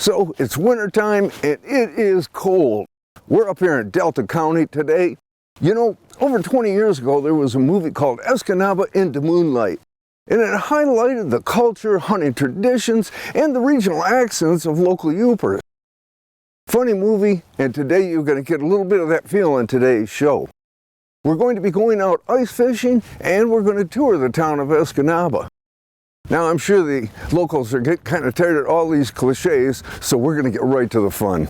So it's winter time and it is cold. We're up here in Delta County today. You know, over 20 years ago, there was a movie called Escanaba into Moonlight. And it highlighted the culture, hunting traditions, and the regional accents of local Yoopers. Funny movie, and today you're going to get a little bit of that feel in today's show. We're going to be going out ice fishing, and we're going to tour the town of Escanaba. Now, I'm sure the locals are getting kind of tired of all these cliches, so we're going to get right to the fun.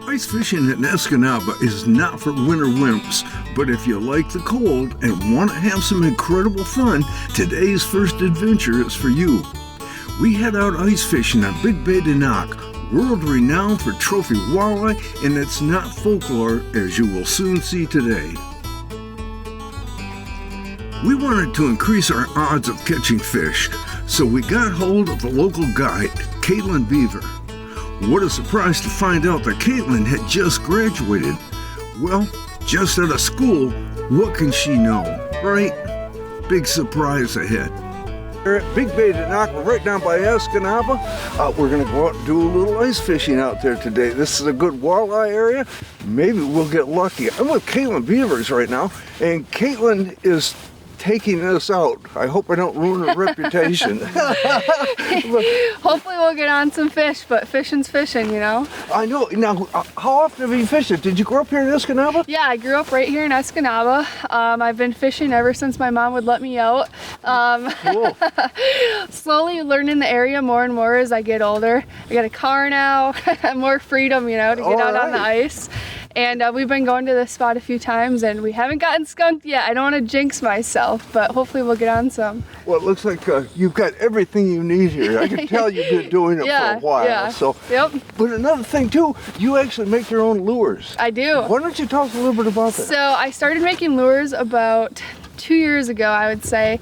Ice fishing in Escanaba is not for winter wimps, but if you like the cold and want to have some incredible fun, today's first adventure is for you. We head out ice fishing on Big Bay de Noc, world renowned for trophy walleye, and it's not folklore, as you will soon see today. We wanted to increase our odds of catching fish, so we got hold of a local guide, Caitlin Beaver. What a surprise to find out that Caitlin had just graduated. Well, just out of school, what can she know, right? Big surprise ahead. We're at Big Bay de Noc, we're right down by Escanaba. We're gonna go out and do a little ice fishing out there today. This is a good walleye area. Maybe we'll get lucky. I'm with Caitlin Beavers right now, and Caitlin is taking us out. I hope I don't ruin her reputation. Hopefully we'll get on some fish, but fishing's fishing, you know? I know. Now, how often have you fished it? Did you grow up here in Escanaba? Yeah, I grew up right here in Escanaba. I've been fishing ever since my mom would let me out. Cool. Slowly learning the area more and more as I get older. I got a car now, more freedom, you know, to get out on the ice. And we've been going to this spot a few times, and we haven't gotten skunked yet. I don't want to jinx myself, but hopefully we'll get on some. Well, it looks like you've got everything you need here. I can tell you've been doing it for a while. Yeah. So, yep. But another thing too, you actually make your own lures. I do. Why don't you tell us a little bit about that? So I started making lures about 2 years ago, I would say,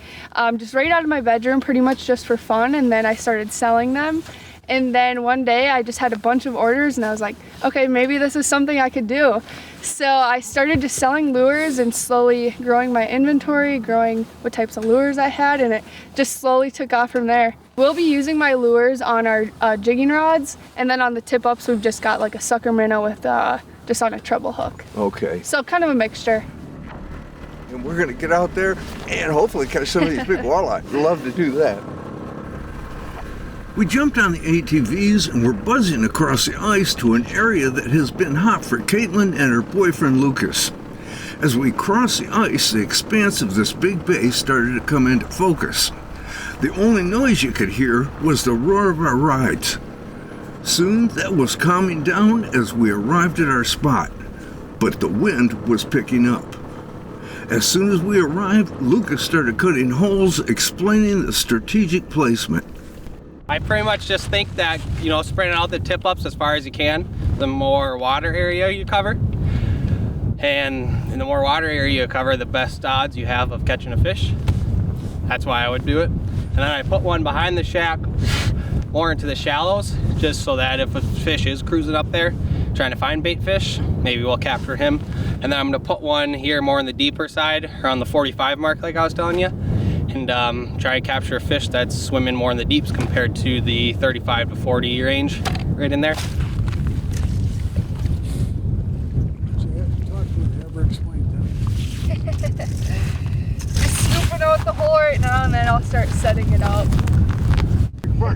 just right out of my bedroom, pretty much just for fun, and then I started selling them. And then one day I just had a bunch of orders and I was like, okay, maybe this is something I could do. So I started just selling lures and slowly growing my inventory, growing what types of lures I had, and it just slowly took off from there. We'll be using my lures on our jigging rods, and then on the tip-ups we've just got like a sucker minnow with just on a treble hook. Okay. So kind of a mixture. And we're gonna get out there and hopefully catch some of these big walleye. We'd love to do that. We jumped on the ATVs and we're buzzing across the ice to an area that has been hot for Caitlin and her boyfriend Lucas. As we crossed the ice, the expanse of this big bay started to come into focus. The only noise you could hear was the roar of our rides. Soon that was calming down as we arrived at our spot, but the wind was picking up. As soon as we arrived, Lucas started cutting holes, explaining the strategic placement. I pretty much just think that, you know, spreading out the tip-ups as far as you can, the more water area you cover. And the more water area you cover, the best odds you have of catching a fish. That's why I would do it. And then I put one behind the shack, more into the shallows, just so that if a fish is cruising up there, trying to find bait fish, maybe we'll capture him. And then I'm gonna put one here more on the deeper side, around the 45 mark like I was telling you. And try and capture a fish that's swimming more in the deeps compared to the 35 to 40 range right in there. Scooping out the hole right now, and then I'll start setting it up.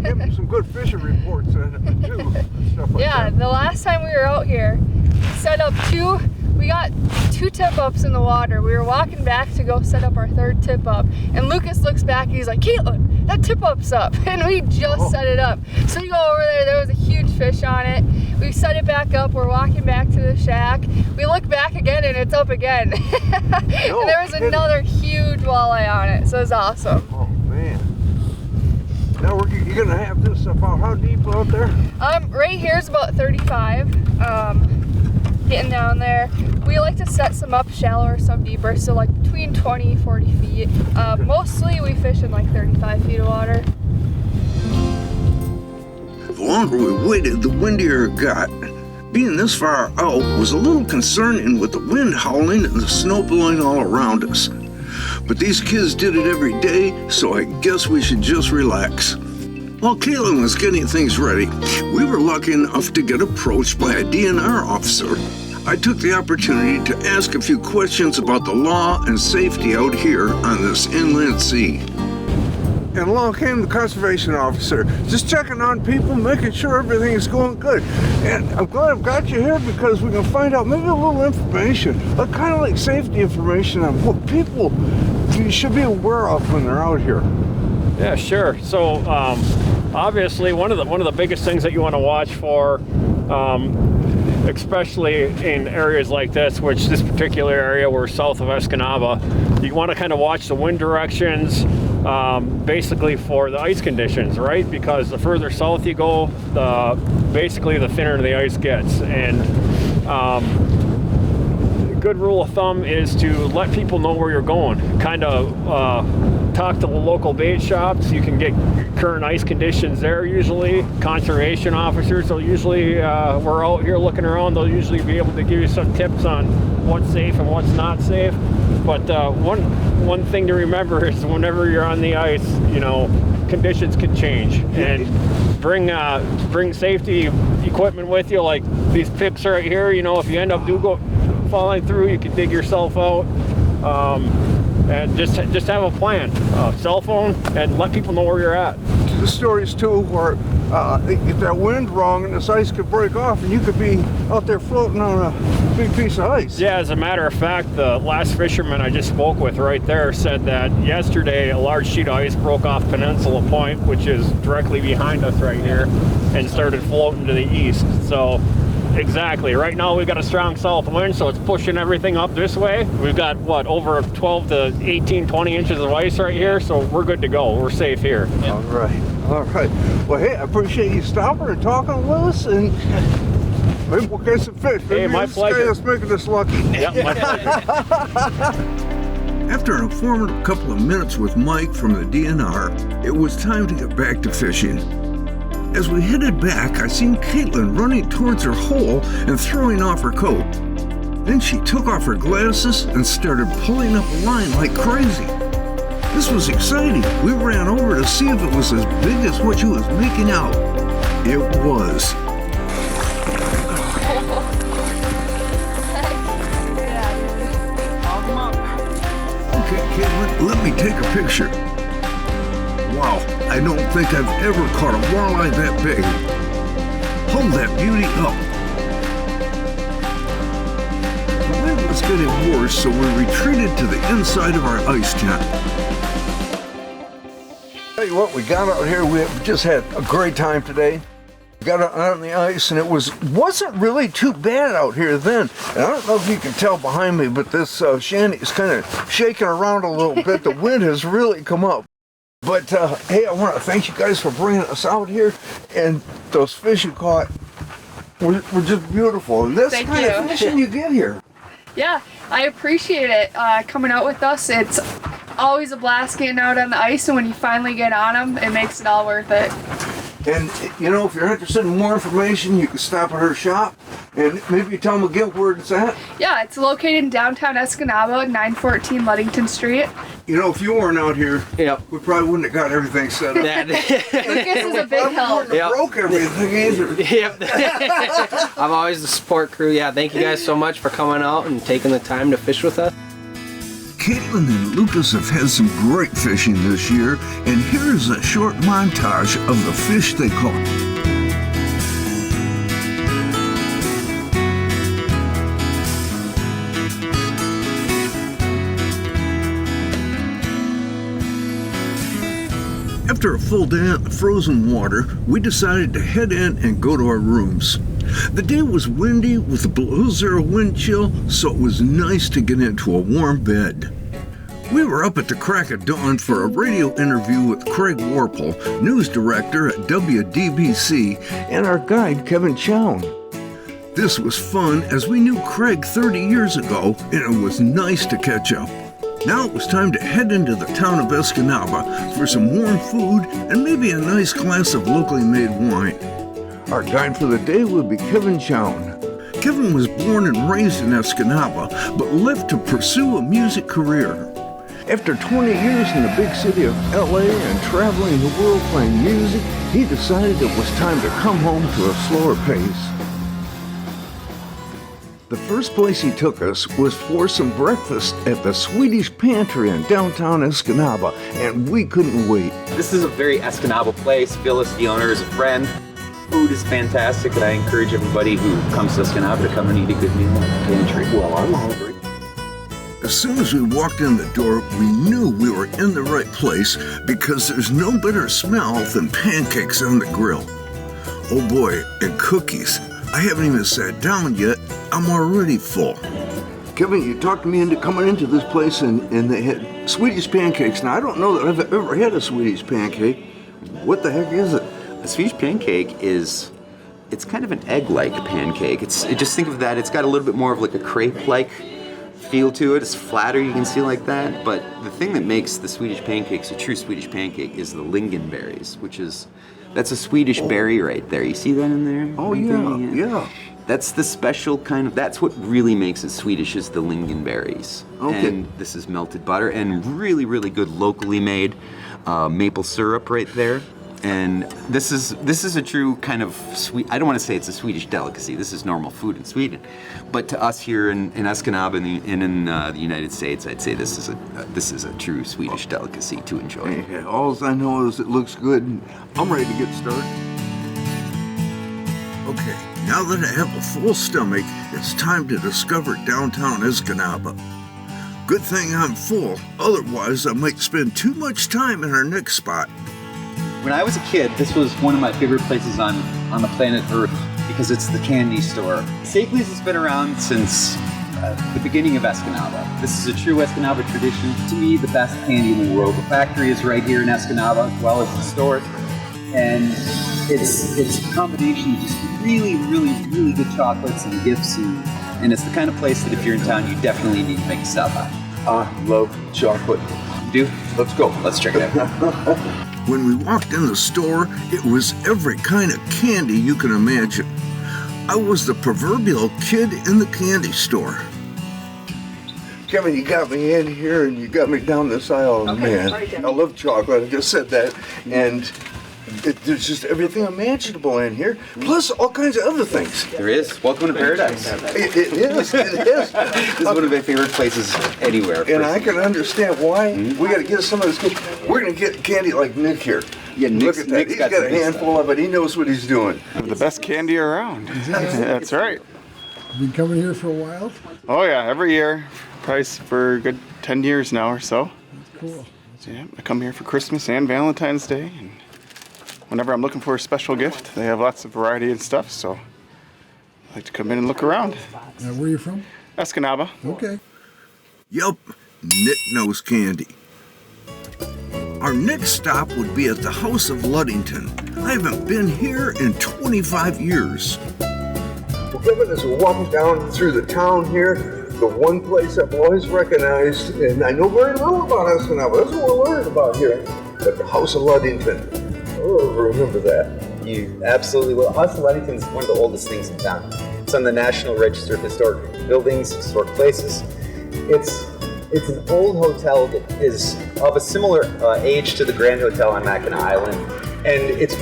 Give me some good fishing reports and too, stuff like Yeah, that. the last time we were out here, we set up we got 2 tip-ups in the water. We were walking back to go set up our 3rd tip-up, and Lucas looks back and he's like, Caitlin, that tip-up's up, and we just set it up. So we go over there was a huge fish on it. We set it back up, we're walking back to the shack. We look back again and it's up again. And there was another huge walleye on it, so it was awesome. Oh man. Now you're gonna have this stuff out. How deep out there? Right here is about 35. Getting down there. We like to set some up shallow or some deeper, so like between 20 and 40 feet. Mostly we fish in like 35 feet of water. The longer we waited, the windier it got. Being this far out was a little concerning with the wind howling and the snow blowing all around us. But these kids did it every day, so I guess we should just relax. While Caitlin was getting things ready, we were lucky enough to get approached by a DNR officer. I took the opportunity to ask a few questions about the law and safety out here on this inland sea. And along came the conservation officer, just checking on people, making sure everything is going good. And I'm glad I've got you here because we can find out maybe a little information, kind of like safety information on what people you should be aware of when they're out here. Yeah, sure. So obviously one of the biggest things that you want to watch for, especially in areas like this, which this particular area, we're south of Escanaba, you want to kind of watch the wind directions, basically for the ice conditions, right? Because the further south you go, basically the thinner the ice gets. And a good rule of thumb is to let people know where you're going. Kind of talk to the local bait shops. You can get current ice conditions there usually. Conservation officers will usually, we're out here looking around, they'll usually be able to give you some tips on what's safe and what's not safe. But one thing to remember is whenever you're on the ice, you know, conditions can change. And bring safety equipment with you, like these picks right here. You know, if you end up falling through, you can dig yourself out. And just have a plan, cell phone, and let people know where you're at. The stories too where they get that wind wrong and this ice could break off and you could be out there floating on a big piece of ice. Yeah, as a matter of fact, the last fisherman I just spoke with right there said that yesterday a large sheet of ice broke off Peninsula Point, which is directly behind us right here, and started floating to the east. So exactly, right now we've got a strong south wind, so it's pushing everything up this way. We've got what, over 12 to 18, 20 inches of ice right here, so we're good to go. We're safe here. Yep. All right. Well, hey, I appreciate you stopping and talking with us, and maybe we'll get some fish. Maybe hey, my pleasure. That's making us lucky. Yep, my pleasure. After an informative couple of minutes with Mike from the DNR, it was time to get back to fishing. As we headed back, I seen Caitlin running towards her hole and throwing off her coat. Then she took off her glasses and started pulling up a line like crazy. This was exciting. We ran over to see if it was as big as what she was making out. It was. Okay, Caitlin, let me take a picture. Wow, I don't think I've ever caught a walleye that big. Hold that beauty up. The wind was getting worse, so we retreated to the inside of our ice tent. Tell you what, we got out here, we just had a great time today. We got out on the ice and it wasn't really too bad out here then. And I don't know if you can tell behind me, but this shanty is kind of shaking around a little bit. The wind has really come up. But hey, I want to thank you guys for bringing us out here, and those fish you caught were just beautiful. And that's the kind of fishing you get here. Yeah, I appreciate it coming out with us. It's always a blast getting out on the ice, and when you finally get on them, it makes it all worth it. And, you know, if you're interested in more information, you can stop at her shop and maybe tell them again where it's at. Yeah, it's located in downtown Escanaba, 914 Ludington Street. You know, if you weren't out here, Yep. we probably wouldn't have got everything set up. Lucas is a big help. We broke everything either. Yep. I'm always the support crew. Yeah, thank you guys so much for coming out and taking the time to fish with us. Caitlin and Lucas have had some great fishing this year, and here's a short montage of the fish they caught. After a full day in the frozen water, we decided to head in and go to our rooms. The day was windy with a below zero wind chill, so it was nice to get into a warm bed. We were up at the crack of dawn for a radio interview with Craig Warple, news director at WDBC, and our guide Kevin Chown. This was fun as we knew Craig 30 years ago, and it was nice to catch up. Now it was time to head into the town of Escanaba for some warm food and maybe a nice glass of locally made wine. Our guide for the day would be Kevin Chown. Kevin was born and raised in Escanaba, but left to pursue a music career. After 20 years in the big city of LA and traveling the world playing music, he decided it was time to come home to a slower pace. The first place he took us was for some breakfast at the Swedish Pantry in downtown Escanaba, and we couldn't wait. This is a very Escanaba place. Phyllis, the owner, is a friend. Food is fantastic, and I encourage everybody who comes to Escanaba to come and eat a good meal at the Pantry. Well, I'm hungry. As soon as we walked in the door, we knew we were in the right place because there's no better smell than pancakes on the grill. Oh boy, and cookies. I haven't even sat down yet. I'm already full. Kevin, you talked me into coming into this place and they had Swedish pancakes. Now, I don't know that I've ever had a Swedish pancake. What the heck is it? A Swedish pancake it's kind of an egg-like pancake. Just think of that, it's got a little bit more of like a crepe-like feel to it. It's flatter, you can see like that. But the thing that makes the Swedish pancakes a true Swedish pancake is the lingonberries, that's a Swedish berry right there. You see that in there? Oh, yeah. That's the special kind of, that's what really makes it Swedish is the lingonberries. Okay. And this is melted butter and really, really good locally made maple syrup right there. And this is a true kind of sweet, I don't want to say it's a Swedish delicacy, this is normal food in Sweden. But to us here in Escanaba and in the United States, I'd say this is a true Swedish delicacy to enjoy. Yeah, all I know is it looks good and I'm ready to get started. Okay, now that I have a full stomach, it's time to discover downtown Escanaba. Good thing I'm full, otherwise I might spend too much time in our next spot. When I was a kid, this was one of my favorite places on the planet Earth because it's the candy store. Staples has been around since the beginning of Escanaba. This is a true Escanaba tradition. To me, the best candy in the world. The factory is right here in Escanaba, as well as the store. And it's a combination of just really, really, really good chocolates and gifts. And it's the kind of place that if you're in town, you definitely need to make a stop by. I love chocolate. You do? Let's go. Let's check it out. When we walked in the store, it was every kind of candy you can imagine. I was the proverbial kid in the candy store. Kevin, you got me in here and you got me down this aisle, man. I love chocolate, I just said that. And there's just everything imaginable in here, plus all kinds of other things. There is. Welcome to paradise. It is. This is one of my favorite places anywhere. And I can understand why. We got to get some of this candy. We're going to get candy like Nick here. Yeah, Look at that. Nick's He's got a handful of it. He knows what he's doing. The best candy around. That's right. Been coming here for a while? Oh yeah, every year. Probably for a good 10 years now or so. That's cool. Yeah, I come here for Christmas and Valentine's Day. And whenever I'm looking for a special gift, they have lots of variety and stuff, so I like to come in and look around. Where are you from? Escanaba. Okay. Yup, Nick knows candy. Our next stop would be at the House of Ludington. I haven't been here in 25 years. Well, Kevin, as we're walking down through the town here, the one place I've always recognized, and I know very little about Escanaba, that's what we're learning about here, but the House of Ludington. Oh, remember that. You absolutely will. House of Ludington is one of the oldest things in town. It's on the National Register of Historic Buildings, Historic Places. It's an old hotel that is of a similar age to the Grand Hotel on Mackinac Island. And it's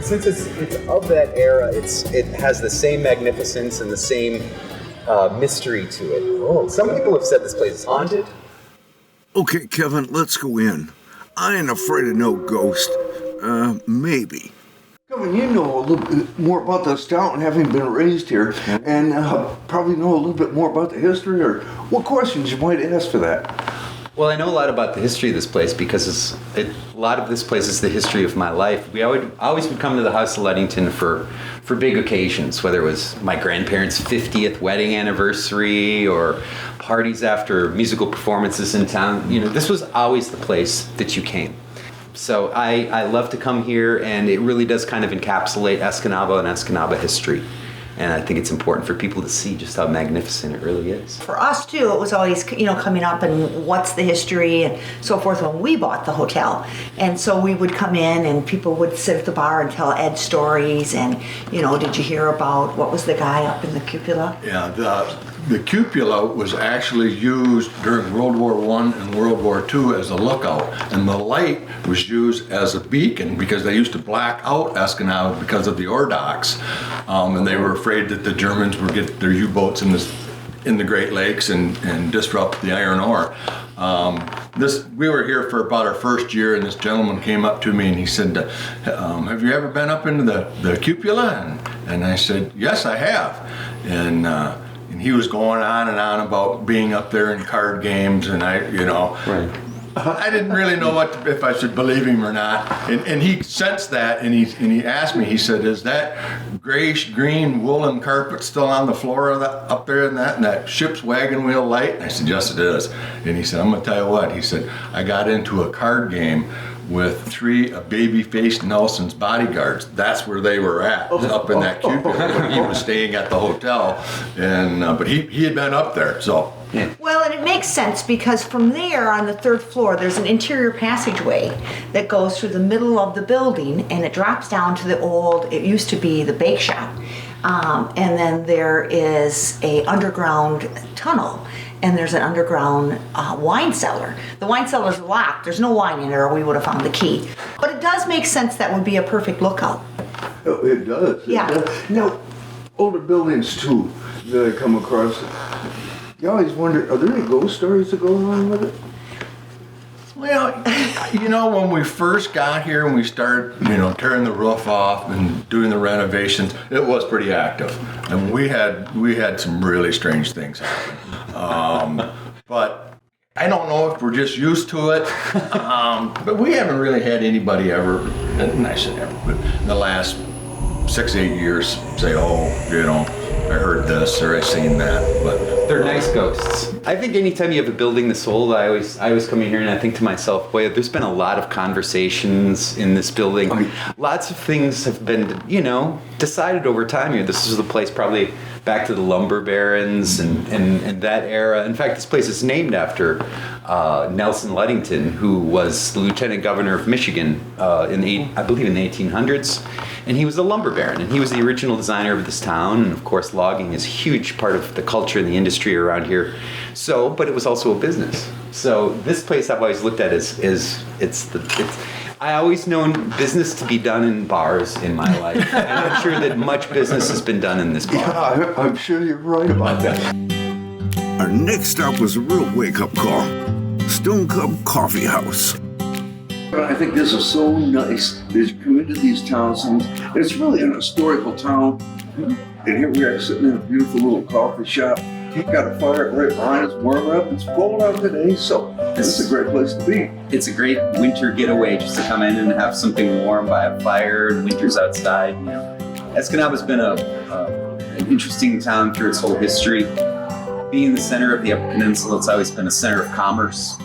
since it's of that era, it has the same magnificence and the same mystery to it. Oh, some people have said this place is haunted. Okay, Kevin, let's go in. I ain't afraid of no ghost. Maybe. Kevin, you know a little bit more about this town, having been raised here, and probably know a little bit more about the history, or what questions you might ask for that. Well, I know a lot about the history of this place because a lot of this place is the history of my life. We always would come to the House of Ludington for big occasions, whether it was my grandparents' 50th wedding anniversary or parties after musical performances in town. You know, this was always the place that you came. So I love to come here, and it really does kind of encapsulate Escanaba and Escanaba history. And I think it's important for people to see just how magnificent it really is. For us too, it was always, coming up and what's the history and so forth when we bought the hotel. And so we would come in and people would sit at the bar and tell Ed stories and, did you hear about what was the guy up in the cupola? Yeah, the cupola was actually used during World War I and World War II as a lookout, and the light was used as a beacon because they used to black out Escanaba because of the ore docks, and they were afraid that the Germans would get their U-boats in the Great Lakes and disrupt the iron ore. We were here for about our first year, and this gentleman came up to me and he said, have you ever been up into the cupola? And I said, yes, I have. And he was going on and on about being up there in card games, and I didn't really know if I should believe him or not. And he sensed that, and he asked me. He said, "Is that grayish green woolen carpet still on the floor of up there in that ship's wagon wheel light?" And I said, "Yes, it is." And he said, "I'm gonna tell you what." He said, "I got into a card game with 3 baby-faced Nelson's bodyguards. That's where they were at, up in that cupola when he was staying at the hotel. And but he had been up there, so." Yeah. Well, and it makes sense because from there on the 3rd floor, there's an interior passageway that goes through the middle of the building, and it drops down to it used to be the bake shop. And then there is a underground tunnel, and there's an underground wine cellar. The wine cellar's locked. There's no wine in there, or we would have found the key. But it does make sense that would be a perfect lookout. Oh, it does. Yeah. It does. Now, older buildings too that I come across. You always wonder, are there any ghost stories that go along with it? Well, when we first got here and we started, tearing the roof off and doing the renovations, it was pretty active, and we had some really strange things happen. But I don't know if we're just used to it. But we haven't really had anybody ever, and I said ever, but in the last 6-8 years say, I heard this or I seen that. But they're nice ghosts. I think anytime you have a building this old, I always come in here and I think to myself, boy, there's been a lot of conversations in this building. Lots of things have been, decided over time here. This is the place probably back to the lumber barons and that era. In fact, this place is named after Nelson Ludington, who was the lieutenant governor of Michigan I believe in the 1800s. And he was a lumber baron, and he was the original designer of this town. And of course, logging is a huge part of the culture and the industry around here. So, but it was also a business. So this place I've always looked at I always known business to be done in bars in my life. And I'm sure that much business has been done in this bar. Yeah, I'm sure you're right about that. Our next stop was a real wake-up call. Stone Cub Coffee House. I think this is so nice as you come into these towns, and it's really an historical town. And here we are sitting in a beautiful little coffee shop. You've got a fire right behind us, warming up. It's cold out today, so this is a great place to be. It's a great winter getaway just to come in and have something warm by a fire, and winter's outside. Escanaba's been an interesting town through its whole history. Being the center of the Upper Peninsula, it's always been a center of commerce.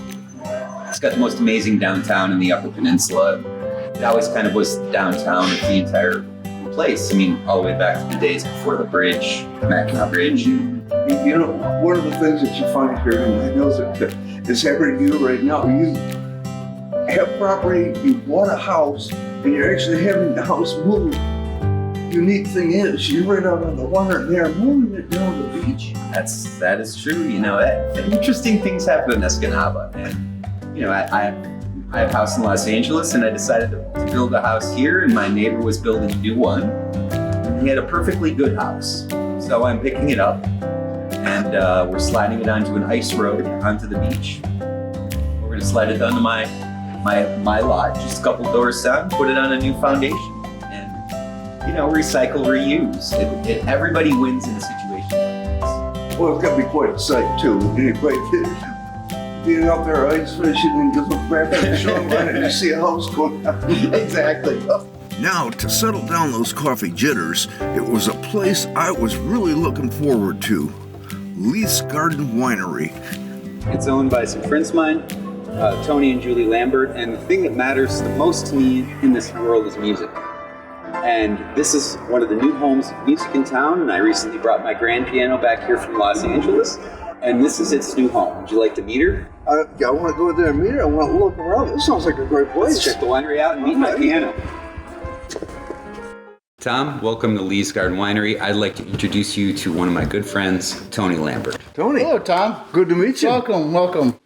It's got the most amazing downtown in the Upper Peninsula. It always kind of was downtown of the entire place. All the way back to the days before the bridge, Mackinac Bridge. One of the things that you find here, and I know that it's happening to you right now, you have property, you bought a house, and you're actually having the house moved. The unique thing is, you're right out on the water, and they're moving it down the beach. That is true. Interesting things happen in Escanaba. And, I have a house in Los Angeles, and I decided to build a house here, and my neighbor was building a new one. And he had a perfectly good house. So I'm picking it up, and we're sliding it onto an ice road onto the beach. We're going to slide it onto my lot, just a couple doors down, put it on a new foundation, and recycle, reuse. Everybody wins in a situation like this. Well, it's got to be quite a sight too. Anyway, being out there ice fishing and just look back at the shoreline and you see a house going down. Exactly. Now, to settle down those coffee jitters, it was a place I was really looking forward to. Leith's Garden Winery. It's owned by some friends of mine, Tony and Julie Lambert, and the thing that matters the most to me in this world is music. And this is one of the new homes of music in town, and I recently brought my grand piano back here from Los Angeles, and this is its new home. Would you like to meet her? I want to go there and meet her. I want to look around. This sounds like a great place. Let's check the winery out and meet my piano. Tom, welcome to Lee's Garden Winery. I'd like to introduce you to one of my good friends, Tony Lambert. Tony. Hello, Tom. Good to meet you. Welcome. Welcome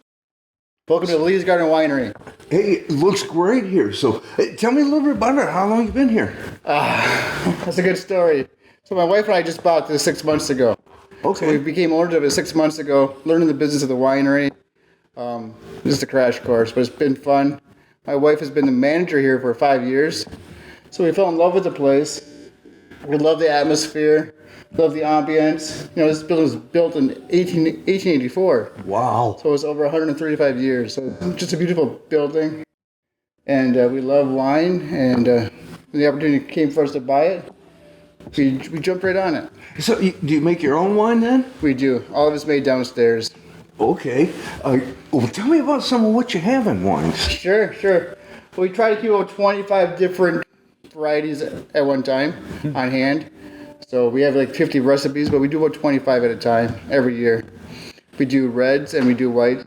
to Lee's Garden Winery. Hey, it looks great here. So tell me a little bit about it. How long you been here? That's a good story. So my wife and I just bought this 6 months ago. Okay. So we became owners of it 6 months ago, learning the business of the winery. Just a crash course, but it's been fun. My wife has been the manager here for 5 years. So we fell in love with the place. We love the atmosphere, love the ambience. You know, this building was built in 1884. Wow. So it's over 135 years. So it's just a beautiful building. And we love wine. And when the opportunity came for us to buy it, we jumped right on it. So do you make your own wine then? We do. All of it's made downstairs. Okay. Well, tell me about some of what you have in wines. Sure. Well, we try to keep about 25 different varieties at one time on hand. So we have like 50 recipes, but we do about 25 at a time every year. We do reds and we do whites.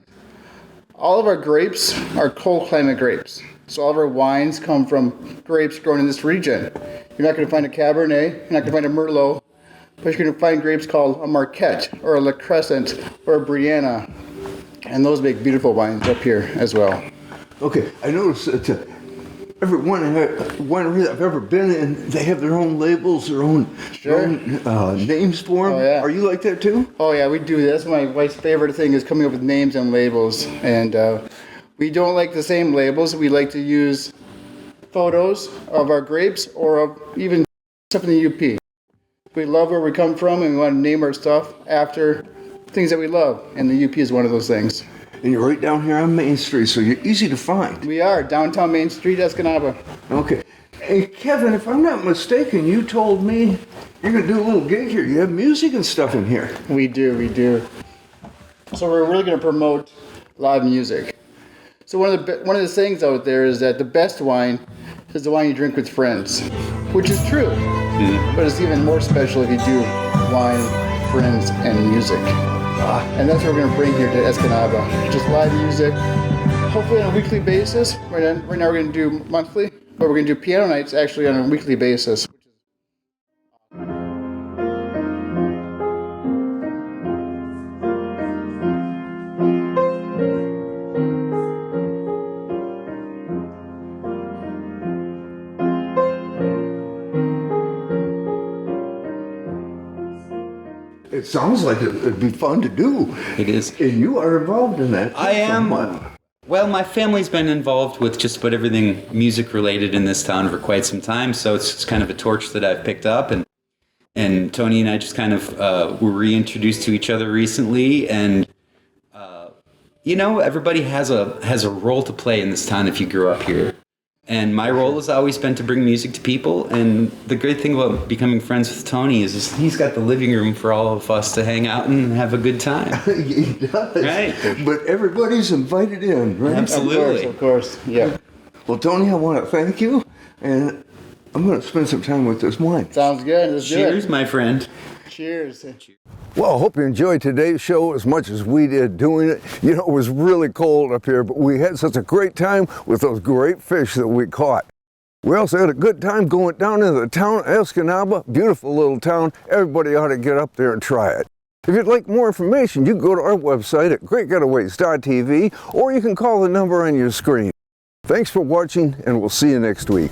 All of our grapes are cold climate grapes. So all of our wines come from grapes grown in this region. You're not going to find a Cabernet, you're not going to find a Merlot, but you're going to find grapes called a Marquette or a La Crescent or a Brianna. And those make beautiful wines up here as well. Okay, I noticed that every winery I've ever been in, they have their own labels, their own names for them. Oh, yeah. Are you like that too? Oh yeah, we do. That's my wife's favorite thing is coming up with names and labels. And we don't like the same labels. We like to use photos of our grapes or of even stuff in the UP. We love where we come from and we want to name our stuff after things that we love. And the UP is one of those things. And you're right down here on Main Street, so you're easy to find. We are, downtown Main Street, Escanaba. Okay. Hey, Kevin, if I'm not mistaken, you told me you're going to do a little gig here. You have music and stuff in here. We do. So we're really going to promote live music. So one of the sayings out there is that the best wine is the wine you drink with friends, which is true. Mm-hmm. But it's even more special if you do wine, friends, and music. And that's what we're going to bring here to Escanaba. Just live music, hopefully on a weekly basis. Right now we're going to do monthly, but we're going to do piano nights actually on a weekly basis. It sounds like it'd be fun to do. It is. And you are involved in that. I am. Well, my family's been involved with just about everything music related in this town for quite some time, so it's just kind of a torch that I've picked up, and Tony and I just kind of were reintroduced to each other recently, and you know, everybody has a role to play in this town if you grew up here. And my role has always been to bring music to people. And the great thing about becoming friends with Tony is he's got the living room for all of us to hang out and have a good time. He does. Right. But everybody's invited in, right? Absolutely. Of course. Yeah. Well, Tony, I want to thank you. And I'm going to spend some time with this wine. Sounds good. Let's do it. Cheers, my friend. Cheers. Well, I hope you enjoyed today's show as much as we did doing it. You know, it was really cold up here, but we had such a great time with those great fish that we caught. We also had a good time going down into the town of Escanaba, beautiful little town. Everybody ought to get up there and try it. If you'd like more information, you can go to our website at greatgetaways.tv, or you can call the number on your screen. Thanks for watching, and we'll see you next week.